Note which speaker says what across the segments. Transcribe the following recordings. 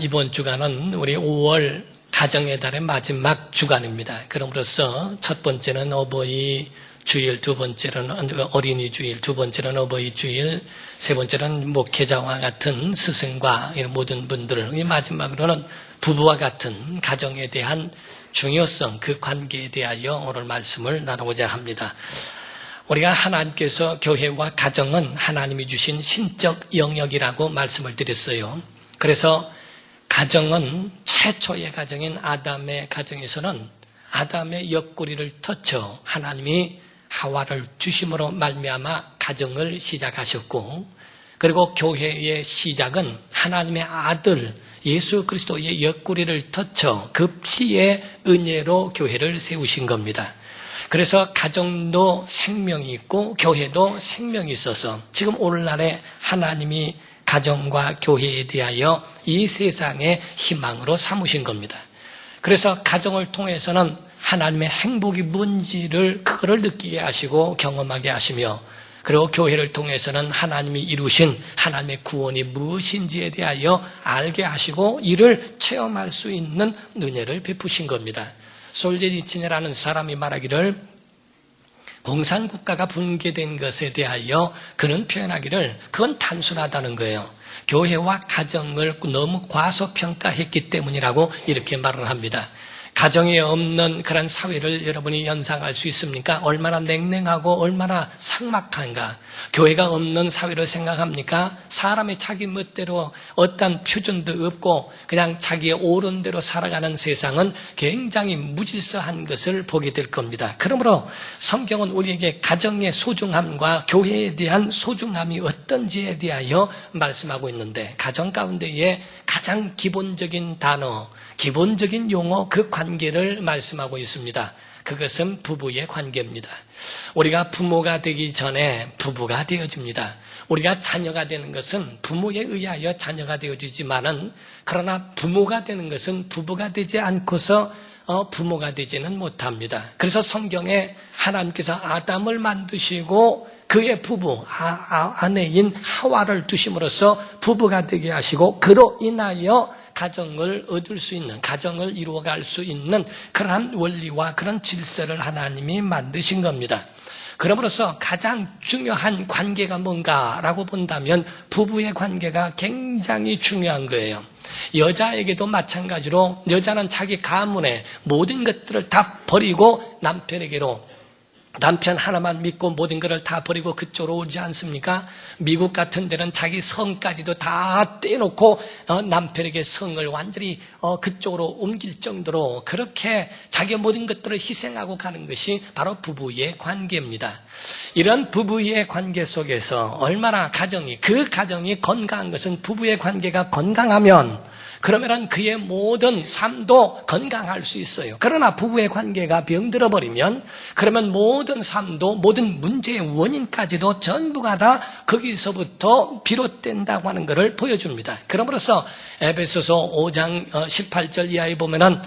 Speaker 1: 이번 주간은 우리 5월 가정의 달의 마지막 주간입니다. 그럼으로써 첫 번째는 어버이 주일, 두 번째는 어린이 주일, 두 번째는 어버이 주일, 세 번째는 목회자와 같은 스승과 이런 모든 분들, 마지막으로는 부부와 같은 가정에 대한 중요성, 그 관계에 대하여 오늘 말씀을 나누고자 합니다. 우리가 하나님께서 교회와 가정은 하나님이 주신 신적 영역이라고 말씀을 드렸어요. 그래서 가정은 최초의 가정인 아담의 가정에서는 아담의 옆구리를 터쳐 하나님이 하와를 주심으로 말미암아 가정을 시작하셨고, 그리고 교회의 시작은 하나님의 아들 예수 그리스도의 옆구리를 터쳐 그 피의 은혜로 교회를 세우신 겁니다. 그래서 가정도 생명이 있고 교회도 생명이 있어서 지금 오늘날에 하나님이 가정과 교회에 대하여 이 세상의 희망으로 삼으신 겁니다. 그래서 가정을 통해서는 하나님의 행복이 뭔지를 그거를 느끼게 하시고 경험하게 하시며, 그리고 교회를 통해서는 하나님이 이루신 하나님의 구원이 무엇인지에 대하여 알게 하시고 이를 체험할 수 있는 은혜를 베푸신 겁니다. 솔제니친이라는 사람이 말하기를, 공산국가가 붕괴된 것에 대하여 그는 표현하기를 그건 단순하다는 거예요. 교회와 가정을 너무 과소평가했기 때문이라고 이렇게 말을 합니다. 가정이 없는 그런 사회를 여러분이 연상할 수 있습니까? 얼마나 냉랭하고 얼마나 삭막한가. 교회가 없는 사회를 생각합니까? 사람이 자기 멋대로 어떤 표준도 없고 그냥 자기의 옳은 대로 살아가는 세상은 굉장히 무질서한 것을 보게 될 겁니다. 그러므로 성경은 우리에게 가정의 소중함과 교회에 대한 소중함이 어떤지에 대하여 말씀하고 있는데, 가정 가운데에 가장 기본적인 단어, 기본적인 용어, 그 관계를 말씀하고 있습니다. 그것은 부부의 관계입니다. 우리가 부모가 되기 전에 부부가 되어집니다. 우리가 자녀가 되는 것은 부모에 의하여 자녀가 되어지지만은, 그러나 부모가 되는 것은 부부가 되지 않고서 부모가 되지는 못합니다. 그래서 성경에 하나님께서 아담을 만드시고 그의 부부, 아내인 하와를 두심으로써 부부가 되게 하시고, 그로 인하여 가정을 얻을 수 있는, 가정을 이루어갈 수 있는 그러한 원리와 그런 질서를 하나님이 만드신 겁니다. 그럼으로써 가장 중요한 관계가 뭔가라고 본다면 부부의 관계가 굉장히 중요한 거예요. 여자에게도 마찬가지로 여자는 자기 가문의 모든 것들을 다 버리고 남편 하나만 믿고 모든 것을 다 버리고 그쪽으로 오지 않습니까? 미국 같은 데는 자기 성까지도 다 떼놓고 남편에게 성을 완전히 그쪽으로 옮길 정도로 그렇게 자기의 모든 것들을 희생하고 가는 것이 바로 부부의 관계입니다. 이런 부부의 관계 속에서 얼마나 그 가정이 건강한 것은, 부부의 관계가 건강하면 그러면 그의 모든 삶도 건강할 수 있어요. 그러나 부부의 관계가 병들어 버리면 그러면 모든 삶도, 모든 문제의 원인까지도 전부가 다 거기서부터 비롯된다고 하는 것을 보여줍니다. 그러므로서 에베소서 5장 18절 이하에 보면은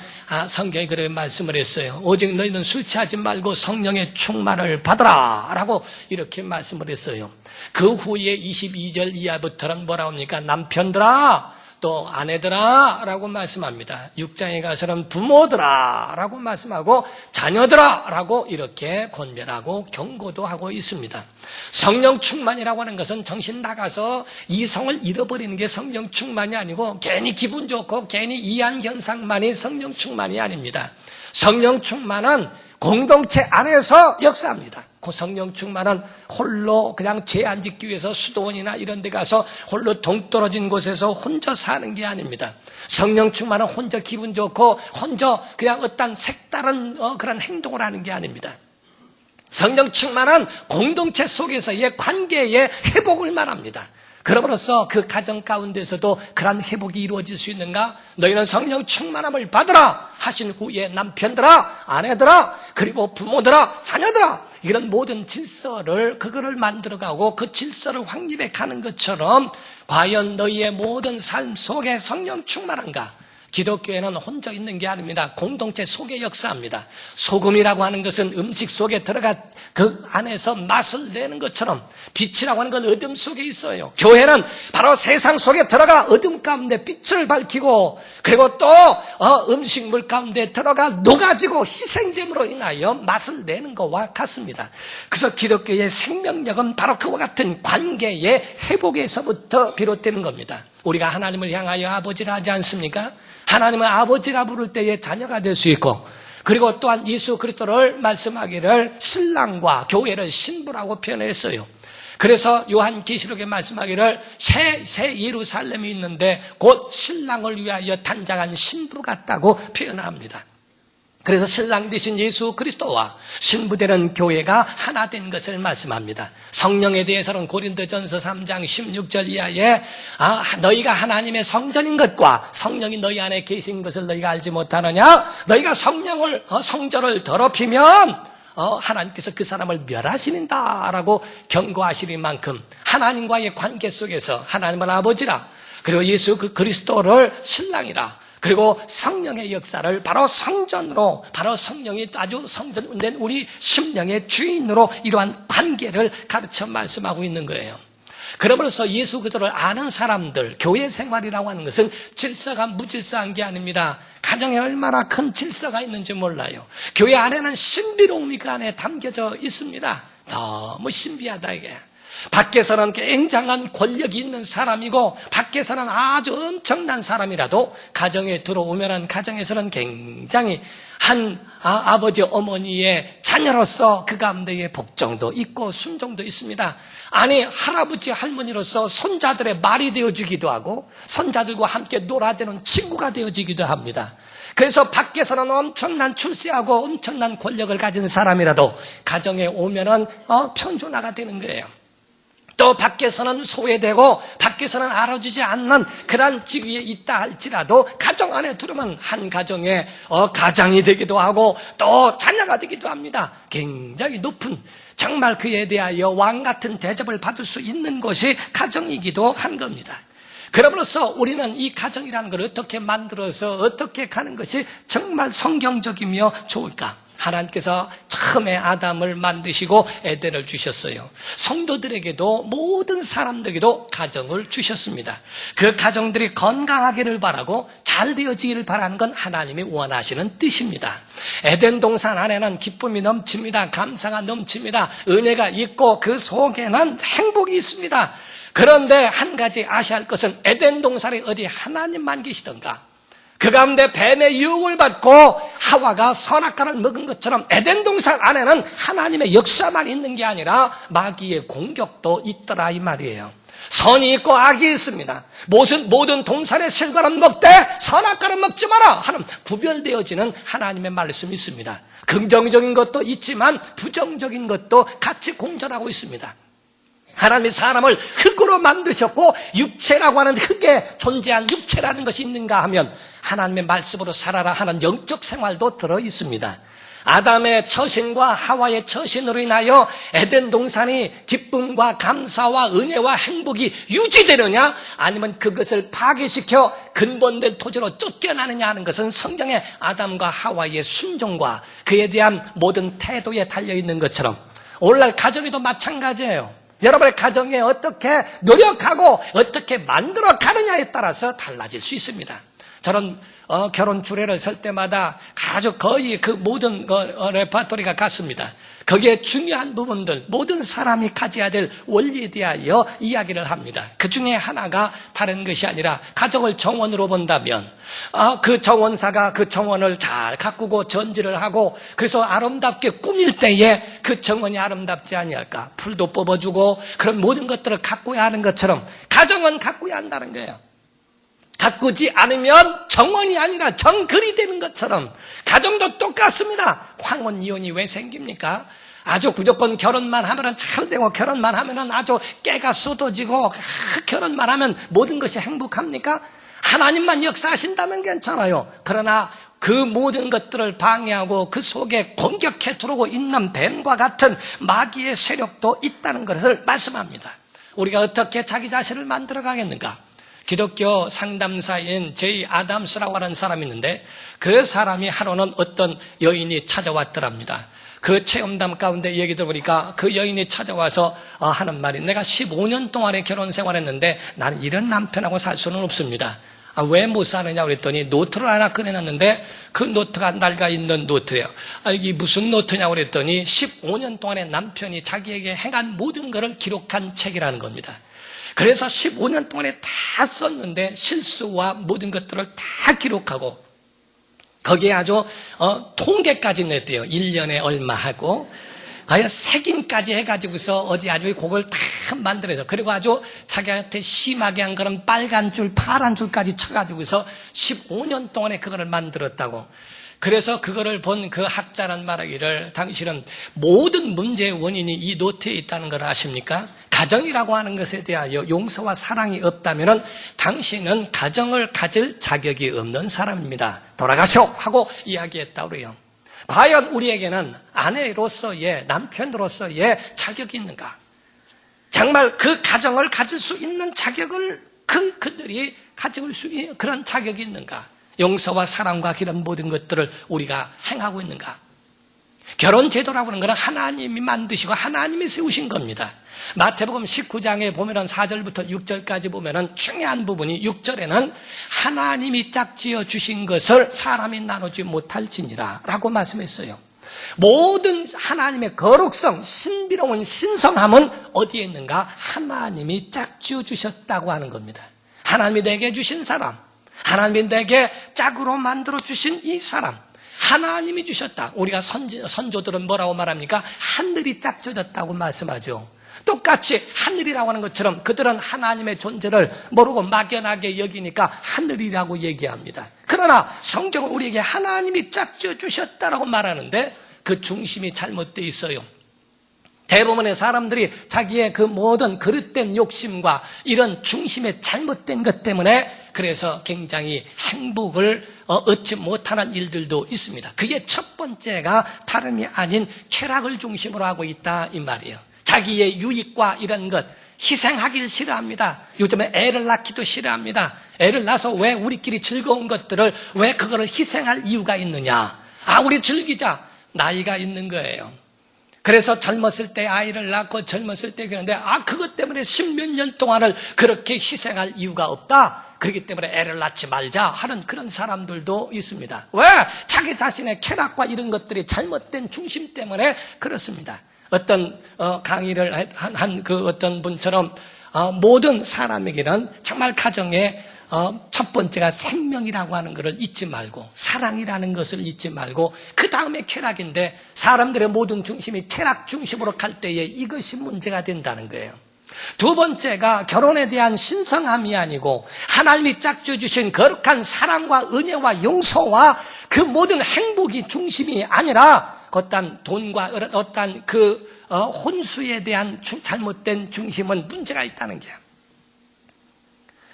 Speaker 1: 성경이 그렇게 말씀을 했어요. 오직 너희는 술 취하지 말고 성령의 충만을 받으라 라고 이렇게 말씀을 했어요. 그 후에 22절 이하부터는 뭐라고 합니까? 남편들아, 또 아내들아 라고 말씀합니다. 6장에 가서는 부모들아 라고 말씀하고 자녀들아 라고 이렇게 권면하고 경고도 하고 있습니다. 성령 충만이라고 하는 것은 정신 나가서 이성을 잃어버리는 게 성령 충만이 아니고, 괜히 기분 좋고 괜히 이한 현상만이 성령 충만이 아닙니다. 성령 충만은 공동체 안에서 역사합니다. 그 성령 충만은 홀로 그냥 죄 안 짓기 위해서 수도원이나 이런 데 가서 홀로 동떨어진 곳에서 혼자 사는 게 아닙니다. 성령 충만은 혼자 기분 좋고 혼자 그냥 어떤 색다른 그런 행동을 하는 게 아닙니다. 성령 충만은 공동체 속에서의 관계의 회복을 말합니다. 그러므로써 그 가정 가운데서도 그런 회복이 이루어질 수 있는가? 너희는 성령 충만함을 받으라 하신 후에 남편들아, 아내들아, 그리고 부모들아, 자녀들아, 이런 모든 질서를 그거를 만들어가고 그 질서를 확립해 가는 것처럼 과연 너희의 모든 삶 속에 성령 충만한가? 기독교회는 혼자 있는 게 아닙니다. 공동체 속의 역사입니다. 소금이라고 하는 것은 음식 속에 들어가 그 안에서 맛을 내는 것처럼 빛이라고 하는 건 어둠 속에 있어요. 교회는 바로 세상 속에 들어가 어둠 가운데 빛을 밝히고, 그리고 또 음식물 가운데 들어가 녹아지고 희생됨으로 인하여 맛을 내는 것과 같습니다. 그래서 기독교의 생명력은 바로 그와 같은 관계의 회복에서부터 비롯되는 겁니다. 우리가 하나님을 향하여 아버지라 하지 않습니까? 하나님은 아버지라 부를 때에 자녀가 될 수 있고, 그리고 또한 예수 그리스도를 말씀하기를 신랑과 교회를 신부라고 표현했어요. 그래서 요한계시록에 말씀하기를 새 예루살렘이 있는데 곧 신랑을 위하여 단장한 신부 같다고 표현합니다. 그래서 신랑 되신 예수 그리스도와 신부되는 교회가 하나 된 것을 말씀합니다. 성령에 대해서는 고린도전서 3장 16절 이하에 너희가 하나님의 성전인 것과 성령이 너희 안에 계신 것을 너희가 알지 못하느냐? 너희가 성전을 더럽히면 하나님께서 그 사람을 멸하시는다라고 경고하시는 만큼 하나님과의 관계 속에서 하나님은 아버지라, 그리고 예수 그리스도를 신랑이라, 그리고 성령의 역사를 바로 성전으로, 바로 성령이 아주 성전된 우리 심령의 주인으로 이러한 관계를 가르쳐 말씀하고 있는 거예요. 그러므로서 예수 그리스도를 아는 사람들, 교회 생활이라고 하는 것은 질서가 무질서한 게 아닙니다. 가정에 얼마나 큰 질서가 있는지 몰라요. 교회 안에는 신비로움이 그 안에 담겨져 있습니다. 너무 신비하다 이게. 밖에서는 굉장한 권력이 있는 사람이고 밖에서는 아주 엄청난 사람이라도 가정에 들어오면 가정에서는 굉장히 한 아버지 어머니의 자녀로서 그 가운데에 복종도 있고 순종도 있습니다. 아니 할아버지 할머니로서 손자들의 말이 되어주기도 하고 손자들과 함께 놀아주는 친구가 되어지기도 합니다. 그래서 밖에서는 엄청난 출세하고 엄청난 권력을 가진 사람이라도 가정에 오면은 편존화가 되는 거예요. 또 밖에서는 소외되고 밖에서는 알아주지 않는 그런 직위에 있다 할지라도 가정 안에 들어오면 한 가정의 가장이 되기도 하고 또 자녀가 되기도 합니다. 굉장히 높은, 정말 그에 대하여 왕 같은 대접을 받을 수 있는 것이 가정이기도 한 겁니다. 그러므로서 우리는 이 가정이라는 걸 어떻게 만들어서 어떻게 가는 것이 정말 성경적이며 좋을까? 하나님께서 처음에 아담을 만드시고 에덴을 주셨어요. 성도들에게도 모든 사람들에게도 가정을 주셨습니다. 그 가정들이 건강하기를 바라고 잘 되어지기를 바라는 건 하나님이 원하시는 뜻입니다. 에덴 동산 안에는 기쁨이 넘칩니다. 감사가 넘칩니다. 은혜가 있고 그 속에는 행복이 있습니다. 그런데 한 가지 아셔야 할 것은 에덴 동산에 어디 하나님만 계시던가? 그 가운데 뱀의 유혹을 받고 하와가 선악과를 먹은 것처럼 에덴 동산 안에는 하나님의 역사만 있는 게 아니라 마귀의 공격도 있더라 이 말이에요. 선이 있고 악이 있습니다. 모든 동산의 실과는 먹되 선악과는 먹지 마라 하는 구별되어지는 하나님의 말씀이 있습니다. 긍정적인 것도 있지만 부정적인 것도 같이 공존하고 있습니다. 하나님이 사람을 흙으로 만드셨고 육체라고 하는 흙에 존재한 육체라는 것이 있는가 하면 하나님의 말씀으로 살아라 하는 영적 생활도 들어있습니다. 아담의 처신과 하와의 처신으로 인하여 에덴 동산이 기쁨과 감사와 은혜와 행복이 유지되느냐 아니면 그것을 파괴시켜 근본된 토지로 쫓겨나느냐 하는 것은 성경의 아담과 하와의 순종과 그에 대한 모든 태도에 달려있는 것처럼 오늘날 가정에도 마찬가지예요. 여러분의 가정에 어떻게 노력하고 어떻게 만들어 가느냐에 따라서 달라질 수 있습니다. 저는 결혼 주례를 설 때마다 아주 거의 그 모든 레파토리가 같습니다. 거기에 중요한 부분들, 모든 사람이 가져야 될 원리에 대하여 이야기를 합니다. 그 중에 하나가 다른 것이 아니라 가정을 정원으로 본다면 그 정원사가 그 정원을 잘 가꾸고 전지를 하고 그래서 아름답게 꾸밀 때에 그 정원이 아름답지 아니할까? 풀도 뽑아주고 그런 모든 것들을 가꾸어야 하는 것처럼 가정은 가꾸어야 한다는 거예요. 가꾸지 않으면 정원이 아니라 정글이 되는 것처럼 가정도 똑같습니다. 황혼이혼이 왜 생깁니까? 아주 무조건 결혼만 하면은 잘 되고 결혼만 하면은 아주 깨가 쏟아지고 결혼만 하면 모든 것이 행복합니까? 하나님만 역사하신다면 괜찮아요. 그러나 그 모든 것들을 방해하고 그 속에 공격해 들어오고 있는 뱀과 같은 마귀의 세력도 있다는 것을 말씀합니다. 우리가 어떻게 자기 자신을 만들어 가겠는가? 기독교 상담사인 제이 아담스라고 하는 사람이 있는데 그 사람이 하루는 어떤 여인이 찾아왔더랍니다. 그 체험담 가운데 얘기 들어보니까 그 여인이 찾아와서 하는 말이 내가 15년 동안의 결혼 생활했는데 나는 이런 남편하고 살 수는 없습니다. 왜 못 사느냐 그랬더니 노트를 하나 꺼내놨는데 그 노트가 낡아 있는 노트예요. 이게 무슨 노트냐고 그랬더니 15년 동안의 남편이 자기에게 행한 모든 것을 기록한 책이라는 겁니다. 그래서 15년 동안에 다 썼는데 실수와 모든 것들을 다 기록하고 거기에 아주 통계까지 냈대요. 1년에 얼마 하고 아예 색인까지 해가지고서 어디 아주 그걸 다 만들어서 그리고 아주 자기한테 심하게 한 거는 빨간 줄 파란 줄까지 쳐가지고서 15년 동안에 그거를 만들었다고. 그래서 그거를 본 그 학자란 말하기를 당신은 모든 문제의 원인이 이 노트에 있다는 걸 아십니까? 가정이라고 하는 것에 대하여 용서와 사랑이 없다면 당신은 가정을 가질 자격이 없는 사람입니다. 돌아가시오 하고 이야기했다고 그래요. 과연 우리에게는 아내로서의 남편으로서의 자격이 있는가? 정말 그 가정을 가질 수 있는 자격을 그들이 가질 수 있는 그런 자격이 있는가? 용서와 사랑과 이런 모든 것들을 우리가 행하고 있는가? 결혼 제도라고 하는 것은 하나님이 만드시고 하나님이 세우신 겁니다. 마태복음 19장에 보면은 4절부터 6절까지 보면은 중요한 부분이 6절에는 하나님이 짝지어 주신 것을 사람이 나누지 못할지니라 라고 말씀했어요. 모든 하나님의 거룩성, 신비로운 신성함은 어디에 있는가? 하나님이 짝지어 주셨다고 하는 겁니다. 하나님이 내게 주신 사람, 하나님이 내게 짝으로 만들어 주신 이 사람, 하나님이 주셨다. 우리가 선조들은 뭐라고 말합니까? 하늘이 짝져졌다고 말씀하죠. 똑같이 하늘이라고 하는 것처럼 그들은 하나님의 존재를 모르고 막연하게 여기니까 하늘이라고 얘기합니다. 그러나 성경은 우리에게 하나님이 짝져 주셨다라고 말하는데 그 중심이 잘못되어 있어요. 대부분의 사람들이 자기의 그 모든 그릇된 욕심과 이런 중심의 잘못된 것 때문에 그래서 굉장히 행복을 얻지 못하는 일들도 있습니다. 그게 첫 번째가 다름이 아닌 쾌락을 중심으로 하고 있다 이 말이에요. 자기의 유익과 이런 것 희생하기를 싫어합니다. 요즘에 애를 낳기도 싫어합니다. 애를 낳아서 왜 우리끼리 즐거운 것들을 왜 그거를 희생할 이유가 있느냐? 우리 즐기자. 나이가 있는 거예요. 그래서 젊었을 때 아이를 낳고 젊었을 때 그런데 그것 때문에 10몇 년 동안을 그렇게 희생할 이유가 없다. 그렇기 때문에 애를 낳지 말자 하는 그런 사람들도 있습니다. 왜? 자기 자신의 쾌락과 이런 것들이 잘못된 중심 때문에 그렇습니다. 어떤 강의를 한 그 어떤 분처럼 모든 사람에게는 정말 가정의 첫 번째가 생명이라고 하는 것을 잊지 말고 사랑이라는 것을 잊지 말고 그 다음에 쾌락인데 사람들의 모든 중심이 쾌락 중심으로 갈 때에 이것이 문제가 된다는 거예요. 두 번째가 결혼에 대한 신성함이 아니고 하나님이 짝져 주신 거룩한 사랑과 은혜와 용서와 그 모든 행복이 중심이 아니라 어떤 돈과 어떤 그 혼수에 대한 잘못된 중심은 문제가 있다는 거예요.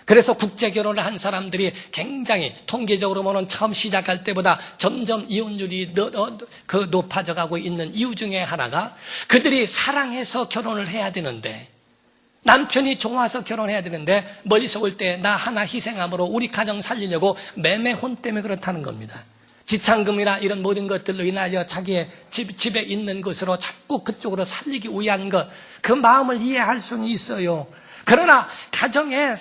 Speaker 1: 그래서 국제 결혼을 한 사람들이 굉장히 통계적으로 보면 처음 시작할 때보다 점점 이혼율이 높아져 가고 있는 이유 중에 하나가 그들이 사랑해서 결혼을 해야 되는데 남편이 좋아서 결혼해야 되는데 멀리서 올 때 나 하나 희생함으로 우리 가정 살리려고 매매혼 때문에 그렇다는 겁니다. 지참금이나 이런 모든 것들로 인하여 자기의 집에 있는 것으로 자꾸 그쪽으로 살리기 위한 것, 그 마음을 이해할 수는 있어요. 그러나 가정의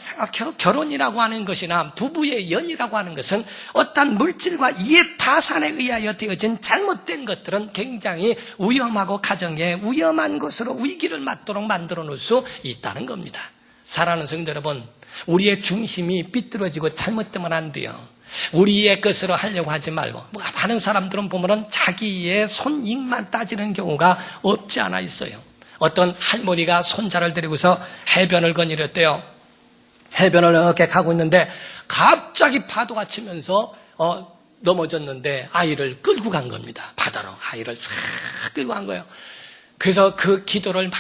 Speaker 1: 결혼이라고 하는 것이나 부부의 연이라고 하는 것은 어떤 물질과 이해타산에 의하여 되어진 잘못된 것들은 굉장히 위험하고 가정에 위험한 것으로 위기를 맞도록 만들어 놓을 수 있다는 겁니다. 사랑하는 성도 여러분, 우리의 중심이 삐뚤어지고 잘못되면 안 돼요. 우리의 것으로 하려고 하지 말고 많은 사람들은 보면은 자기의 손익만 따지는 경우가 없지 않아 있어요. 어떤 할머니가 손자를 데리고서 해변을 거닐었대요. 해변을 이렇게 가고 있는데 갑자기 파도가 치면서 넘어졌는데 아이를 끌고 간 겁니다. 바다로 아이를 쫙 끌고 간 거예요. 그래서 그 기도를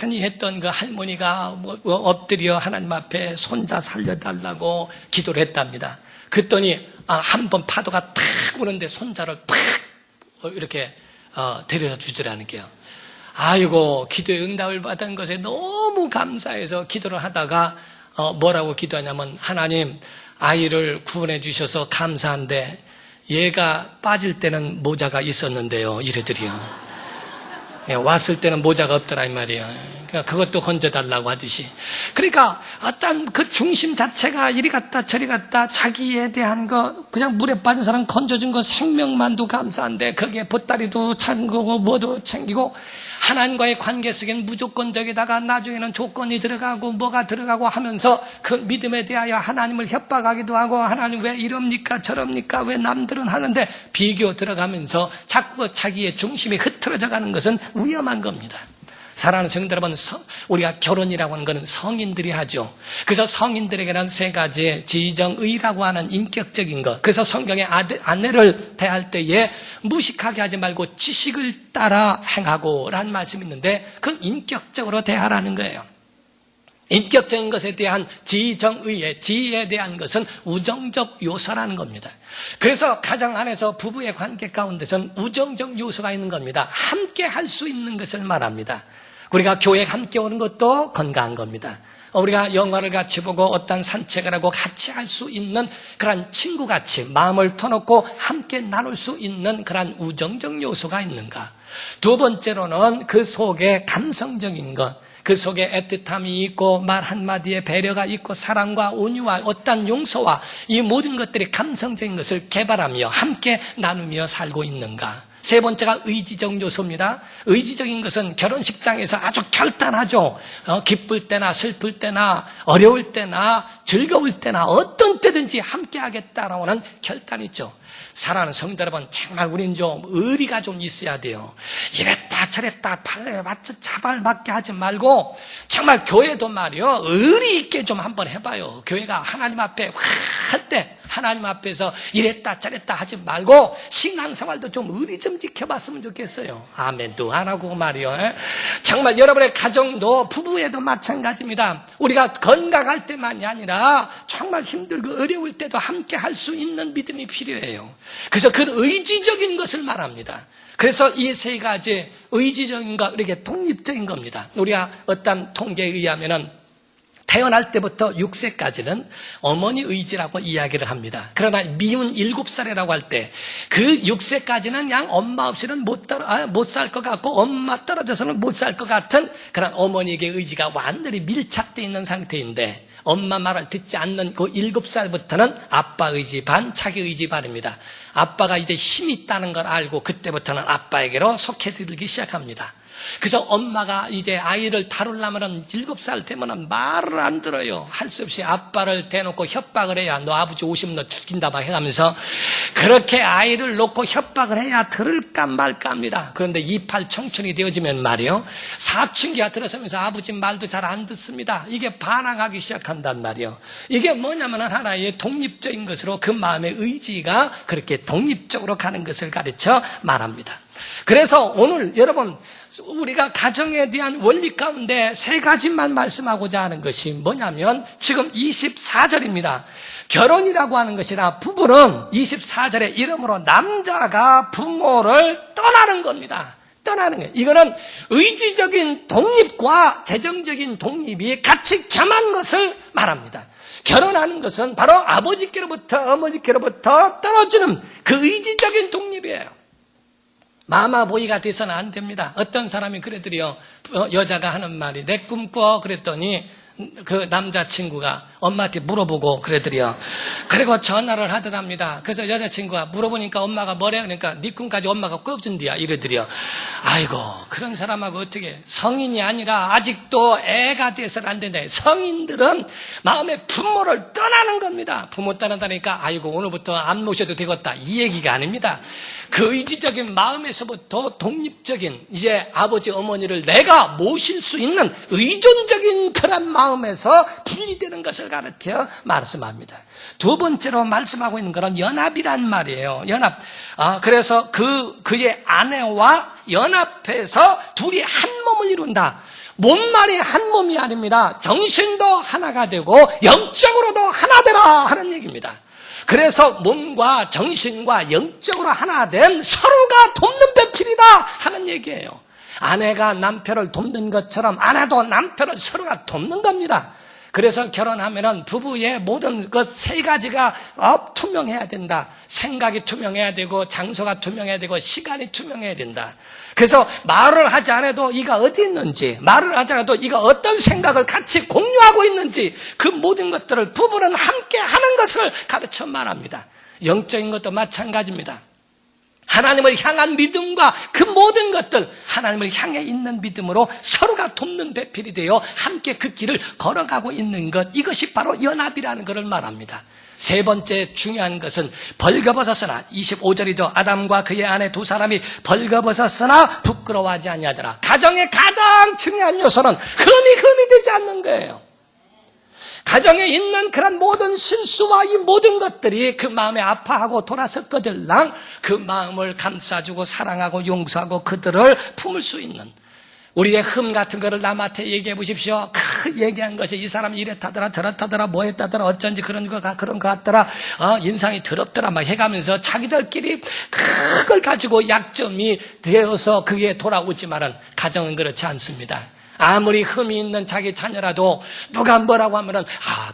Speaker 1: 많이 했던 그 할머니가 엎드려 하나님 앞에 손자 살려달라고 기도를 했답니다. 그랬더니 한 번 파도가 탁 오는데 손자를 팍 이렇게 데려다 주더라는 게요. 아이고 기도의 응답을 받은 것에 너무 감사해서 기도를 하다가 뭐라고 기도하냐면 하나님 아이를 구원해 주셔서 감사한데 얘가 빠질 때는 모자가 있었는데요. 이래들이요. 왔을 때는 모자가 없더라 이 말이에요. 그러니까 그것도 건져달라고 하듯이. 그러니까 어떤 그 중심 자체가 이리 갔다 저리 갔다 자기에 대한 거 그냥 물에 빠진 사람 건져준 거 생명만도 감사한데 거기에 보따리도 찬 거고 뭐도 챙기고 하나님과의 관계 속에는 무조건적이다가 나중에는 조건이 들어가고 뭐가 들어가고 하면서 그 믿음에 대하여 하나님을 협박하기도 하고 하나님 왜 이럽니까 저럽니까 왜 남들은 하는데 비교 들어가면서 자꾸 자기의 중심이 흐트러져 가는 것은 위험한 겁니다. 사랑하는 성도 여러분, 우리가 결혼이라고 하는 것은 성인들이 하죠. 그래서 성인들에게는 세 가지 지정의라고 하는 인격적인 것. 그래서 성경의 아내를 대할 때에 무식하게 하지 말고 지식을 따라 행하고 라는 말씀이 있는데 그 인격적으로 대하라는 거예요. 인격적인 것에 대한 지정의의 지혜에 대한 것은 우정적 요소라는 겁니다. 그래서 가정 안에서 부부의 관계 가운데서는 우정적 요소가 있는 겁니다. 함께 할 수 있는 것을 말합니다. 우리가 교회 함께 오는 것도 건강한 겁니다. 우리가 영화를 같이 보고 어떤 산책을 하고 같이 할 수 있는 그런 친구같이 마음을 터놓고 함께 나눌 수 있는 그런 우정적 요소가 있는가. 두 번째로는 그 속에 감성적인 것, 그 속에 애틋함이 있고 말 한마디에 배려가 있고 사랑과 온유와 어떤 용서와 이 모든 것들이 감성적인 것을 개발하며 함께 나누며 살고 있는가. 세 번째가 의지적 요소입니다. 의지적인 것은 결혼식장에서 아주 결단하죠. 기쁠 때나 슬플 때나 어려울 때나 즐거울 때나 어떤 때든지 함께 하겠다라고 하는 결단이 있죠. 사랑하는 성도 여러분, 정말 우리는 좀 의리가 좀 있어야 돼요. 이랬다 저랬다 발에 맞춰 차발 맞게 하지 말고 정말 교회도 말이요 의리 있게 좀 한번 해봐요. 교회가 하나님 앞에 할 때 하나님 앞에서 이랬다 저랬다 하지 말고 신앙생활도 좀 의리 좀 지켜봤으면 좋겠어요. 아멘도 안 하고 말이요. 정말 여러분의 가정도 부부에도 마찬가지입니다. 우리가 건강할 때만이 아니라 정말 힘들고 어려울 때도 함께 할 수 있는 믿음이 필요해요. 그래서 그 의지적인 것을 말합니다. 그래서 이 세 가지 의지적인 것, 이렇게 독립적인 겁니다. 우리가 어떤 통계에 의하면은 태어날 때부터 6세까지는 어머니 의지라고 이야기를 합니다. 그러나 미운 7살이라고 할 때 그 6세까지는 그냥 엄마 없이는 못 살 것 같고 엄마 떨어져서는 못 살 것 같은 그런 어머니에게 의지가 완전히 밀착되어 있는 상태인데 엄마 말을 듣지 않는 그 7살부터는 아빠 의지 반, 자기 의지 반입니다. 아빠가 이제 힘이 있다는 걸 알고 그때부터는 아빠에게로 속해들기 시작합니다. 그래서 엄마가 이제 아이를 다루려면 7살 되면 말을 안 들어요. 할 수 없이 아빠를 대놓고 협박을 해야 너 아버지 오시면 너 죽인다 막 해가면서 그렇게 아이를 놓고 협박을 해야 들을까 말까 합니다. 그런데 28 청춘이 되어지면 말이요 사춘기가 들어서면서 아버지 말도 잘 안 듣습니다. 이게 반항하기 시작한단 말이요. 이게 뭐냐면 하나의 독립적인 것으로 그 마음의 의지가 그렇게 독립적으로 가는 것을 가르쳐 말합니다. 그래서 오늘 여러분 우리가 가정에 대한 원리 가운데 세 가지만 말씀하고자 하는 것이 뭐냐면 지금 24절입니다. 결혼이라고 하는 것이나 부부는 24절의 이름으로 남자가 부모를 떠나는 겁니다. 떠나는 거예요. 이거는 의지적인 독립과 재정적인 독립이 같이 겸한 것을 말합니다. 결혼하는 것은 바로 아버지께로부터 어머니께로부터 떨어지는 그 의지적인 독립이에요. 마마보이가 돼서는 안 됩니다. 어떤 사람이 그래더래요. 여자가 하는 말이 내 꿈꿔 그랬더니 그 남자친구가 엄마한테 물어보고 그러더래요. 그리고 전화를 하더랍니다. 그래서 여자친구가 물어보니까 엄마가 뭐래? 그러니까 네 꿈까지 엄마가 꿔준디야 이러더래요. 아이고 그런 사람하고 어떻게 성인이 아니라 아직도 애가 돼서는 안 된다. 성인들은 마음의 부모를 떠나는 겁니다. 부모 떠난다니까 아이고 오늘부터 안 모셔도 되겠다 이 얘기가 아닙니다. 그 의지적인 마음에서부터 독립적인 이제 아버지 어머니를 내가 모실 수 있는 의존적인 그런 마음에서 분리되는 것을 가르쳐 말씀합니다. 두 번째로 말씀하고 있는 것은 연합이란 말이에요. 연합. 그래서 그의 아내와 연합해서 둘이 한 몸을 이룬다. 몸만이 한 몸이 아닙니다. 정신도 하나가 되고 영적으로도 하나 되라 하는 얘기입니다. 그래서 몸과 정신과 영적으로 하나 된 서로가 돕는 배필이다 하는 얘기예요. 아내가 남편을 돕는 것처럼 아내도 남편을 서로가 돕는 겁니다. 그래서 결혼하면은 부부의 모든 그 세 가지가 투명해야 된다. 생각이 투명해야 되고, 장소가 투명해야 되고, 시간이 투명해야 된다. 그래서 말을 하지 않아도 이가 어디 있는지, 말을 하지 않아도 이가 어떤 생각을 같이 공유하고 있는지, 그 모든 것들을 부부는 함께 하는 것을 가르쳐 말합니다. 영적인 것도 마찬가지입니다. 하나님을 향한 믿음과 그 모든 것들, 하나님을 향해 있는 믿음으로 서로가 돕는 배필이 되어 함께 그 길을 걸어가고 있는 것, 이것이 바로 연합이라는 것을 말합니다. 세 번째 중요한 것은 벌거벗었으나, 25절이죠. 아담과 그의 아내 두 사람이 벌거벗었으나 부끄러워하지 아니하더라. 가정의 가장 중요한 요소는 흠이 되지 않는 거예요. 가정에 있는 그런 모든 실수와 이 모든 것들이 그 마음에 아파하고 돌아섰거들랑 그 마음을 감싸주고 사랑하고 용서하고 그들을 품을 수 있는, 우리의 흠 같은 거를 남한테 얘기해 보십시오. 얘기한 것이 이 사람이 이랬다더라 저랬다더라 뭐 했다더라 어쩐지 그런 거 같더라, 인상이 더럽더라 막 해가면서 자기들끼리 그걸 가지고 약점이 되어서 그게 돌아오지만은 가정은 그렇지 않습니다. 아무리 흠이 있는 자기 자녀라도 누가 뭐라고 하면은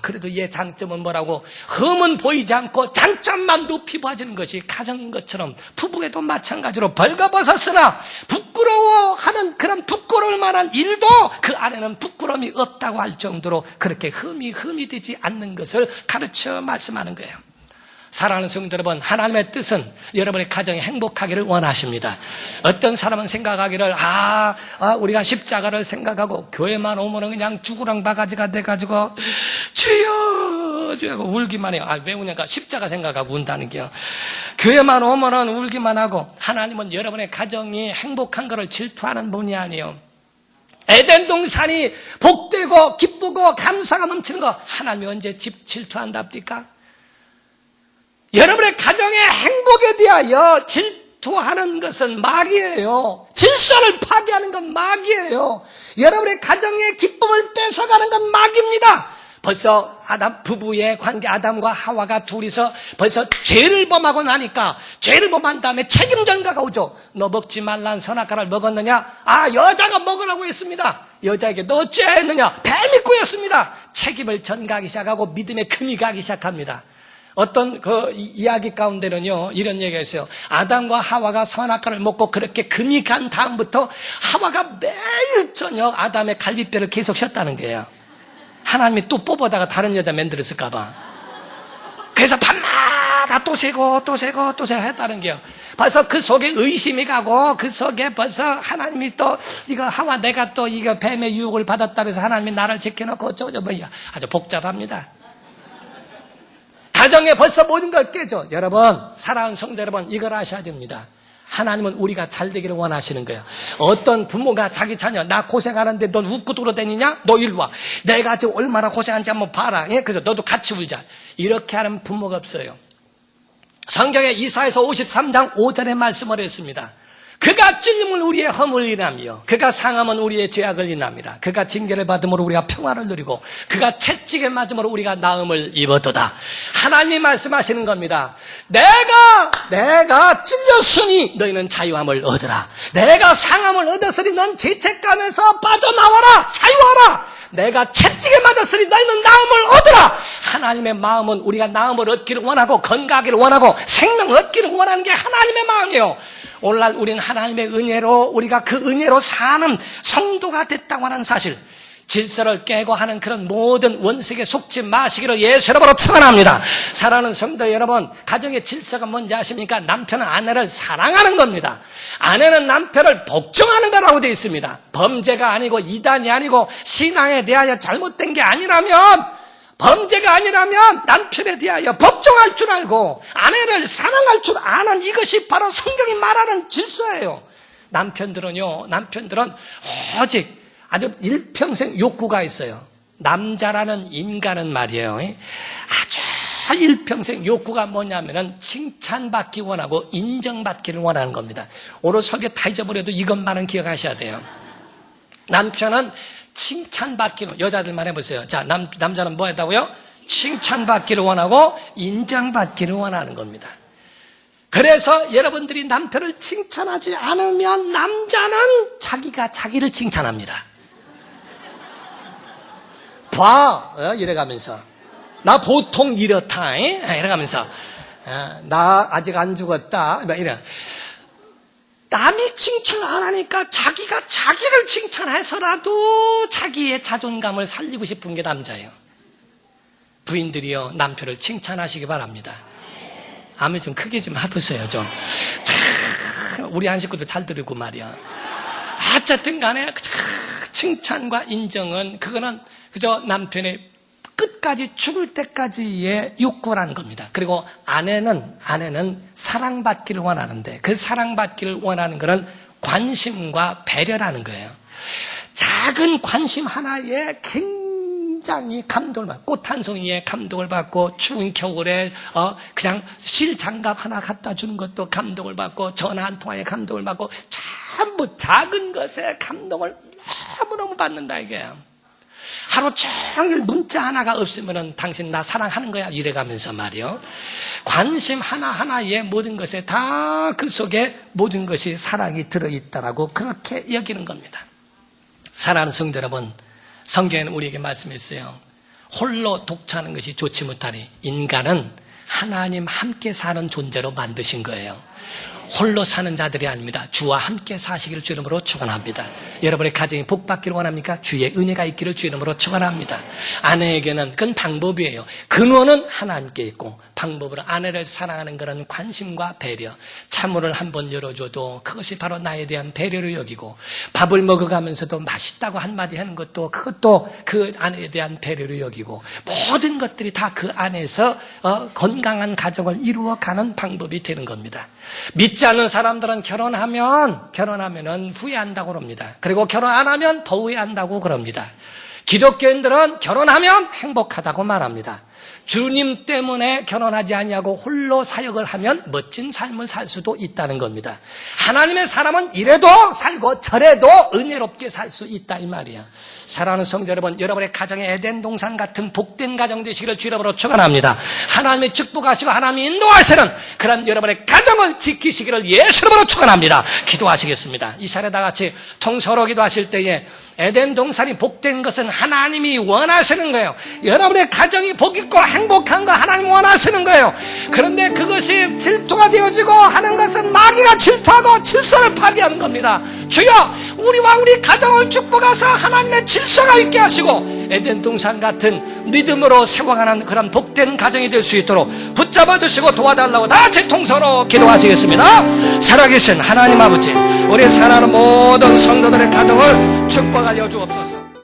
Speaker 1: 그래도 얘 장점은 뭐라고, 흠은 보이지 않고 장점만 높이 봐지는 것이 가정인 것처럼 부부에도 마찬가지로 벌거벗었으나 부끄러워하는 그런 부끄러울 만한 일도 그 안에는 부끄러움이 없다고 할 정도로 그렇게 흠이 되지 않는 것을 가르쳐 말씀하는 거예요. 사랑하는 성도 여러분, 하나님의 뜻은 여러분의 가정이 행복하기를 원하십니다. 어떤 사람은 생각하기를 우리가 십자가를 생각하고 교회만 오면은 그냥 죽으랑 바가지가 돼가지고 주여 울기만 해요. 왜 우냐니까 십자가 생각하고 운다는 게요. 교회만 오면은 울기만 하고, 하나님은 여러분의 가정이 행복한 것을 질투하는 분이 아니에요. 에덴 동산이 복되고 기쁘고 감사가 넘치는 거 하나님이 언제 질투한답니까? 여러분의 가정의 행복에 대하여 질투하는 것은 마귀예요. 질서를 파괴하는 건 마귀예요. 여러분의 가정의 기쁨을 뺏어가는 건 마귀입니다. 벌써 부부의 관계, 아담과 하와가 둘이서 벌써 죄를 범하고 나니까, 죄를 범한 다음에 책임 전가가 오죠. 너 먹지 말란 선악과를 먹었느냐? 여자가 먹으라고 했습니다. 여자에게 너 어찌했느냐? 뱀이 꾸였습니다. 책임을 전가하기 시작하고 믿음의 금이 가기 시작합니다. 어떤 그 이야기 가운데는요, 이런 얘기가 있어요. 아담과 하와가 선악과를 먹고 그렇게 금이 간 다음부터 하와가 매일 저녁 아담의 갈비뼈를 계속 쉬었다는 거예요. 하나님이 또 뽑아다가 다른 여자 만들었을까봐. 그래서 밤마다 또 세고 했다는 거예요. 벌써 그 속에 의심이 가고, 그 속에 벌써 하나님이 또 이거 하와 내가 또 이거 뱀의 유혹을 받았다 그래서 하나님이 나를 지켜놓고 어쩌고 뭐야. 아주 복잡합니다. 가정에 벌써 모든 걸 깨죠. 여러분, 사랑하는 성도 여러분, 이걸 아셔야 됩니다. 하나님은 우리가 잘 되기를 원하시는 거예요. 어떤 부모가 자기 자녀, 나 고생하는데 넌 웃고 돌아다니냐? 너 일로 와. 내가 지금 얼마나 고생한지 한번 봐라. 그래서 너도 같이 울자. 이렇게 하는 부모가 없어요. 성경에 이사야서 53장 5절의 말씀을 했습니다. 그가 찔림을 우리의 허물 인하며 그가 상함은 우리의 죄악을 인합니다. 그가 징계를 받음으로 우리가 평화를 누리고 그가 채찍에 맞음으로 우리가 나음을 입었도다. 하나님이 말씀하시는 겁니다. 내가 찔렸으니 너희는 자유함을 얻으라. 내가 상함을 얻었으니 넌 죄책감에서 빠져나와라. 자유하라. 내가 채찍에 맞았으니 너희는 나음을 얻으라. 하나님의 마음은 우리가 나음을 얻기를 원하고 건강하기를 원하고 생명을 얻기를 원하는 게 하나님의 마음이에요. 오늘날 우리는 하나님의 은혜로, 우리가 그 은혜로 사는 성도가 됐다고 하는 사실, 질서를 깨고 하는 그런 모든 원색에 속지 마시기를 예수 이름으로 축원합니다. 사랑하는 성도 여러분, 가정의 질서가 뭔지 아십니까? 남편은 아내를 사랑하는 겁니다. 아내는 남편을 복종하는 거라고 되어 있습니다. 범죄가 아니고 이단이 아니고 신앙에 대하여 잘못된 게 아니라면, 범죄가 아니라면 남편에 대하여 복종할 줄 알고 아내를 사랑할 줄 아는, 이것이 바로 성경이 말하는 질서예요. 남편들은 오직 아주 일평생 욕구가 있어요. 남자라는 인간은 말이에요, 아주 일평생 욕구가 뭐냐면은 칭찬받기 원하고 인정받기를 원하는 겁니다. 오늘 설교 다 잊어버려도 이것만은 기억하셔야 돼요. 남편은 칭찬받기를, 여자들만 해보세요. 자, 남자는 뭐 했다고요? 칭찬받기를 원하고 인정받기를 원하는 겁니다. 그래서 여러분들이 남편을 칭찬하지 않으면 남자는 자기가 자기를 칭찬합니다. 봐 이래가면서 나 보통 이렇다 이래가면서 나 아직 안 죽었다 이래. 남이 칭찬 안 하니까 자기가 자기를 칭찬해서라도 자기의 자존감을 살리고 싶은 게 남자예요. 부인들이요, 남편을 칭찬하시기 바랍니다. 아멘 좀 크게 좀 해보세요. 좀 우리 한 식구도 잘 들으고 말이야. 어쨌든 간에 칭찬과 인정은 그거는 그저 남편의 끝까지 죽을 때까지의 욕구라는 겁니다. 그리고 아내는 사랑받기를 원하는데 그 사랑받기를 원하는 것은 관심과 배려라는 거예요. 작은 관심 하나에 굉장히 감동을 받고, 꽃 한 송이에 감동을 받고, 추운 겨울에 그냥 실장갑 하나 갖다 주는 것도 감동을 받고, 전화 한 통화에 감동을 받고, 전부 작은 것에 감동을 너무너무 받는다 이게요. 하루 종일 문자 하나가 없으면은 당신 나 사랑하는 거야 이래가면서 말이요. 관심 하나하나의 모든 것에 다 그 속에 모든 것이 사랑이 들어있다라고 그렇게 여기는 겁니다. 사랑하는 성도 여러분, 성경에는 우리에게 말씀했어요. 홀로 독차하는 것이 좋지 못하니 인간은 하나님 함께 사는 존재로 만드신 거예요. 홀로 사는 자들이 아닙니다. 주와 함께 사시기를 주 이름으로 축원합니다. 여러분의 가정이 복받기를 원합니까? 주의 은혜가 있기를 주 이름으로 축원합니다. 아내에게는 그건 방법이에요. 근원은 하나님께 있고 방법으로 아내를 사랑하는 그런 관심과 배려, 차문을 한번 열어줘도 그것이 바로 나에 대한 배려를 여기고, 밥을 먹어가면서도 맛있다고 한마디 하는 것도 그것도 그 아내에 대한 배려를 여기고, 모든 것들이 다 그 안에서 건강한 가정을 이루어가는 방법이 되는 겁니다. 믿지 않는 사람들은 결혼하면은 후회한다고 그럽니다. 그리고 결혼 안 하면 더 후회한다고 그럽니다. 기독교인들은 결혼하면 행복하다고 말합니다. 주님 때문에 결혼하지 아니하고 홀로 사역을 하면 멋진 삶을 살 수도 있다는 겁니다. 하나님의 사람은 이래도 살고 저래도 은혜롭게 살 수 있다 이 말이야. 사랑하는 성도 여러분, 여러분의 가정에 에덴 동산 같은 복된 가정 되시기를 주 이름으로 축원합니다. 하나님의 축복하시고 하나님이 인도하시는 그런 여러분의 가정을 지키시기를 예수 이름으로 축원합니다. 기도하시겠습니다. 이 시간에 다 같이 통서로 기도하실 때에 에덴 동산이 복된 것은 하나님이 원하시는 거예요. 여러분의 가정이 복 있고 행복한 거 하나님 원하시는 거예요. 그런데 그것이 질투가 되어지고 하는 것은 마귀가 질투하고 질서를 파괴하는 겁니다. 주여, 우리와 우리 가정을 축복하사 하나님의 질서가 있게 하시고 에덴 동산 같은 믿음으로 세워가는 그런 복된 가정이 될 수 있도록 붙잡아 주시고 도와달라고 다 같이 통서로 기도하시겠습니다. 살아계신 하나님 아버지, 우리 사랑하는 모든 성도들의 가정을 축복하여 주옵소서.